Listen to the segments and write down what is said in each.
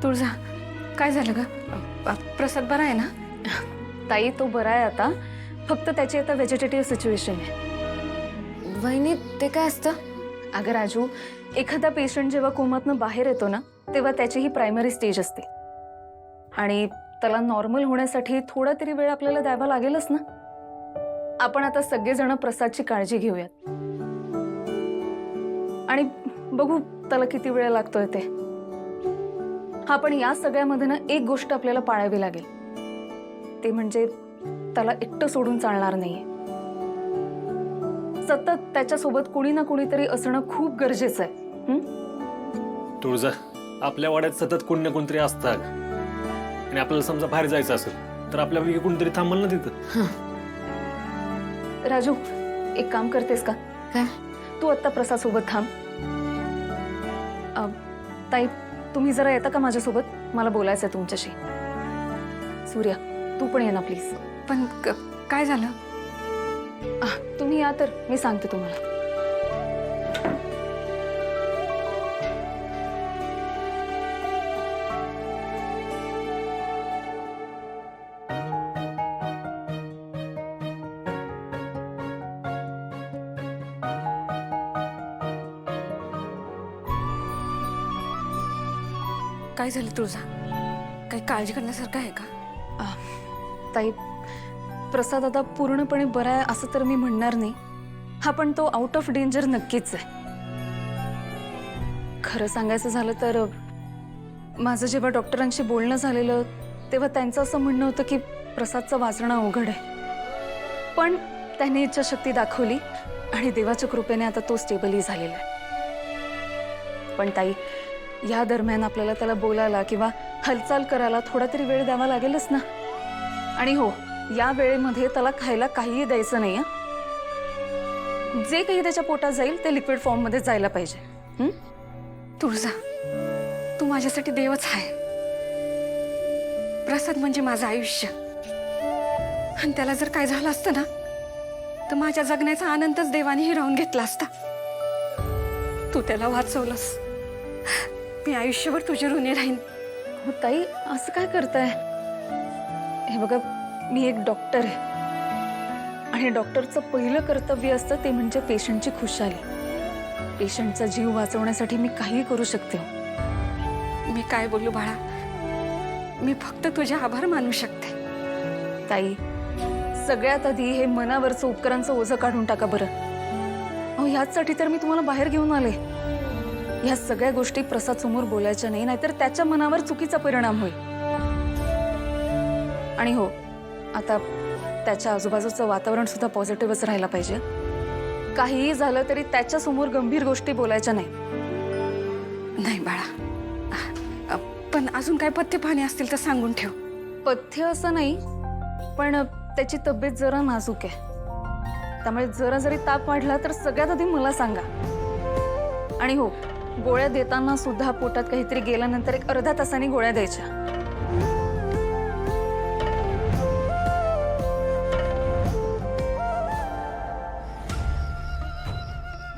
तुळजा, काय झालं ग? प्रसाद बरा आहे ना? ताई तो बरा आहे आता, फक्त त्याची आता व्हेजिटेटिव्ह सिच्युएशन आहे। वहिनी, ते काय असतं? अगं राजू, एखादा पेशंट जेव्हा कोमातनं बाहेर येतो ना, तेव्हा त्याची ही प्रायमरी स्टेज असते आणि त्याला नॉर्मल होण्यासाठी थोडा तरी वेळ आपल्याला द्यावा लागेलच ना। आपण आता सगळेजण प्रसादची काळजी घेऊयात आणि बघू त्याला किती वेळ लागतोय ते। हा, पण या सगळ्यामध्ये ना एक गोष्ट आपल्याला पाळावी लागेल, ते म्हणजे त्याला एकटं सोडून चालणार नाहीये। सतत त्याच्यासोबत कोणी ना कोणीतरी असणं खूप गरजेचं आहे। तुळजा, आपल्या वाड्यात सतत कोणी ना कोणतरी असतात आणि आपल्याला समजा बाहेर जायचं असेल तर आपल्यापैकी कोणतरी थांबल ना तिथं। राजू, एक काम करतेस का? काय? तू आत्ता प्रसाद सोबत थांब। ताई, तुम्ही जरा येता का माझ्यासोबत? मला बोलायचंय तुमच्याशी। सूर्या, तू पण ये ना प्लीज। पण काय झालं? तुम्ही या तर मी सांगते तुम्हाला। काय झालं तुळजा? काही काळजी करण्यासारखं आहे का? ताई, प्रसाद आता पूर्णपणे बरा आहे असं तर मी म्हणणार नाही। हा, पण तो आउट ऑफ डेंजर नक्कीच आहे। खरं सांगायचं झालं तर माझं जेव्हा डॉक्टरांशी बोलणं झालेलं तेव्हा त्यांचं असं म्हणणं होतं की प्रसादचं वाचणं अवघड आहे, पण त्याने इच्छाशक्ती दाखवली आणि देवाच्या कृपेने आता तो स्टेबलही झालेला आहे। पण ताई, या दरम्यान आपल्याला त्याला बोलायला किंवा हालचाल करायला थोडा तरी वेळ द्यावा लागेलच ना। आणि हो, या वेळेमध्ये त्याला खायला काहीही द्यायचं नाही हं? जे काही त्याच्या पोटात जाईल ते लिक्विड फॉर्म मध्ये जायला पाहिजे। तुळजा, तू माझ्यासाठी देवच आहे। प्रसाद म्हणजे माझं आयुष्य, आणि त्याला जर काय झालं असतं ना तर माझ्या जगण्याचा आनंदच देवाने हिरावून घेतला असता। तू त्याला वाचवलंस, मी आयुष्यभर तुझी ऋणी राहीन। हो ताई, असं काय करताय? हे बघा, मी एक डॉक्टर आहे आणि डॉक्टरचं पहिलं कर्तव्य असतं ते म्हणजे पेशंटची खुशाली। पेशंटचा जीव वाचवण्यासाठी मी काहीही करू शकते। मी काय बोलू बाळा? मी फक्त तुझे आभार मानू शकते। ताई, सगळ्यात आधी हे मनावरचं उपकरांचं ओझं काढून टाका बरं। अहो, ह्याचसाठी तर मी तुम्हाला बाहेर घेऊन आले। ह्या सगळ्या गोष्टी प्रसाद समोर बोलायच्या नाही, नाहीतर त्याच्या मनावर चुकीचा परिणाम होईल। आणि हो, आता त्याच्या आजूबाजूचं वातावरण सुद्धा पॉझिटिव्हच राहायला पाहिजे। काहीही झालं तरी त्याच्या समोर गंभीर गोष्टी बोलायच्या नाही। नाही बाळा, पण अजून काय पथ्य पाणी असतील तर सांगून ठेव। पथ्य असं नाही, पण त्याची तब्येत जरा नाजूक आहे, त्यामुळे जरा जरी ताप वाढला तर सगळ्यात आधी मला सांगा। आणि हो, गोळ्या देताना सुद्धा पोटात काहीतरी गेल्यानंतर एक अर्ध्या तासाने गोळ्या द्यायच्या।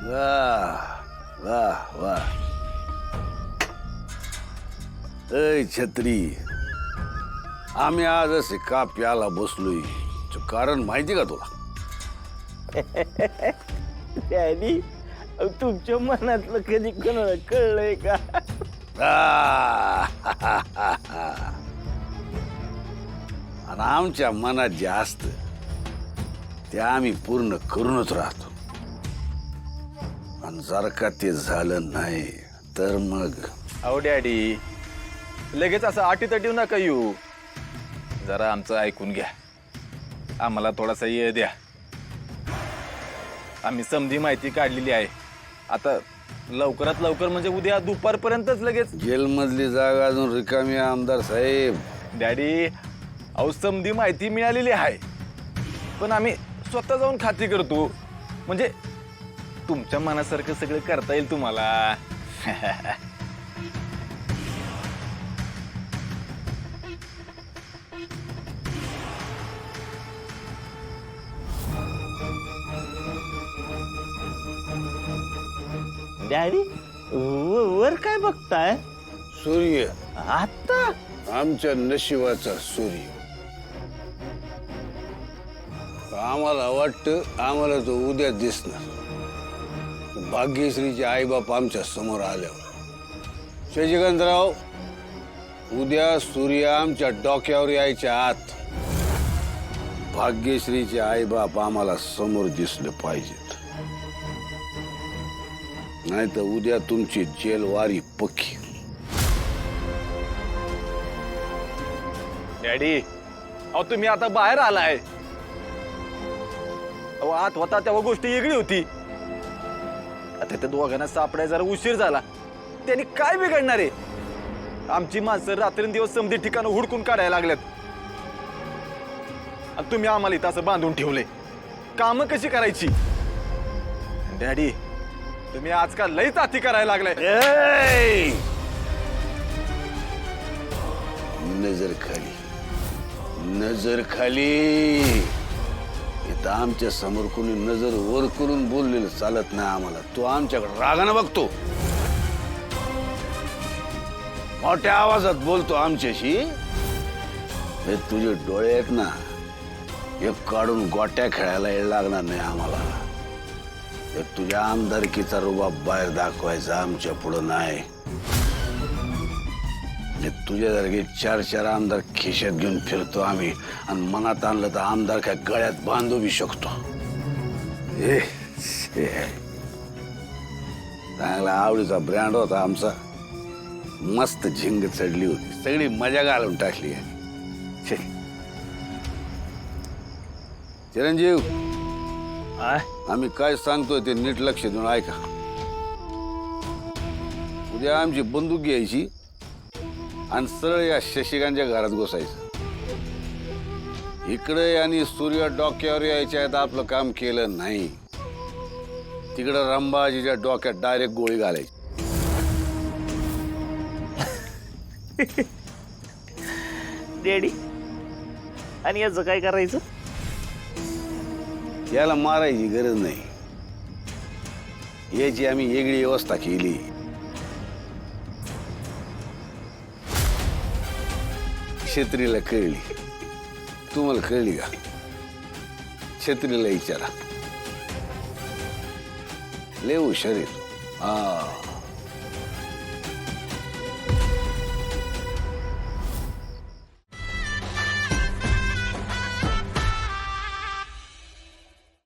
वाह वाह वाह। ऐ छत्री, आम्ही आज असे का प्याला बसलोय, कारण माहिती का तुला? डॅडी, तुमच्या मनातलं कधी कोणाला कळलंय का? आणि आमच्या मनात जे असत ते आम्ही पूर्ण करूनच राहतो, आणि जर का ते झालं नाही तर मग अहो डॅडी, लगेच असं आटीतटीव नका येऊ। जरा आमचं ऐकून घ्या, आम्हाला थोडासा वेळ द्या। आम्ही समधी माहिती काढलेली आहे, आता लवकरात लवकर म्हणजे उद्या दुपारपर्यंतच लगेच। जेलमधली जागा अजून रिकामी आहे आमदार साहेब। डॅडी, अहो समधी माहिती मिळालेली आहे, पण आम्ही स्वतः जाऊन खात्री करतो, म्हणजे तुमच्या मनासारखं सगळं करता येईल तुम्हाला। डॅडी, वर काय बघताय? सूर्य आता आमच्या नशिबाचा सूर्य. आम्हाला वाटतं आम्हाला तो उद्या दिसणार. भाग्यश्रीचे आईबाप आमच्या समोर आल्यावर. शशिकांतराव, उद्या सूर्य आमच्या डोक्यावर यायच्या आत भाग्यश्रीचे आईबाप आम्हाला समोर दिसले पाहिजेत. नाही तर उद्या तुमची जेलवारी पक्की. डॅडी, अहो तुम्ही आता बाहेर आलाय. अहो आत होता तेव्हा गोष्ट वेगळी होती. आता त्या दोघांना सापडायला जरा उशीर झाला. त्यांनी काय बिघडणार आहे? आमची माणसं रात्रंदिवस समधी ठिकाणं हुडकून काढायला लागल्यात. आणि तुम्ही आम्हाला इथं असं बांधून ठेवले. कामं कशी करायची? डॅडी, तुम्ही आजकाल लई ताती करायला लागलाय. ए! नजर खाली, नजर खाली. इथं आमच्या समोर कोणी नजर वर करून बोललेलं चालत नाही आम्हाला. तो आमच्याकडे रागानं बघतो, मोठ्या आवाजात बोलतो आमच्याशी. हे तुझे डोळे आहेत ना, हे काढून गोट्या खेळायला येळ लागणार नाही आम्हाला. हे तुझ्या आमदारकीचा रुबाब बाहेर दाखवायचा आमच्या पुढं नाही. तुझ्यासारखे 4-4 आमदार खिशात घेऊन फिरतो आम्ही, आणि मनात आणलं तर आमदार काय गळ्यात बांधू बी शकतो. चांगला आवडीचा ब्रँड होता आमचा. मस्त झिंग चढली होती, सगळी मजा घालून टाकली. चिरंजीव, आम्ही काय सांगतोय ते नीट लक्ष देऊन ऐका. उद्या आमची बंदूक घ्यायची आणि सरळ या शशिकांतच्या घरात घुसायचं. इकडे आणि सूर्य डोक्यावर यायच्या आहेत आपलं काम केलं नाही. तिकडं रंबाजीच्या डोक्यात डायरेक्ट गोळी घालायची. डॅडी, आणि याचं काय करायचं? याला मारायची गरज नाही. याची आम्ही वेगळी व्यवस्था केली. छत्रीला कळली, तुम्हाला कळली का? छत्रीला विचारा, लय हुशार आहे. हा,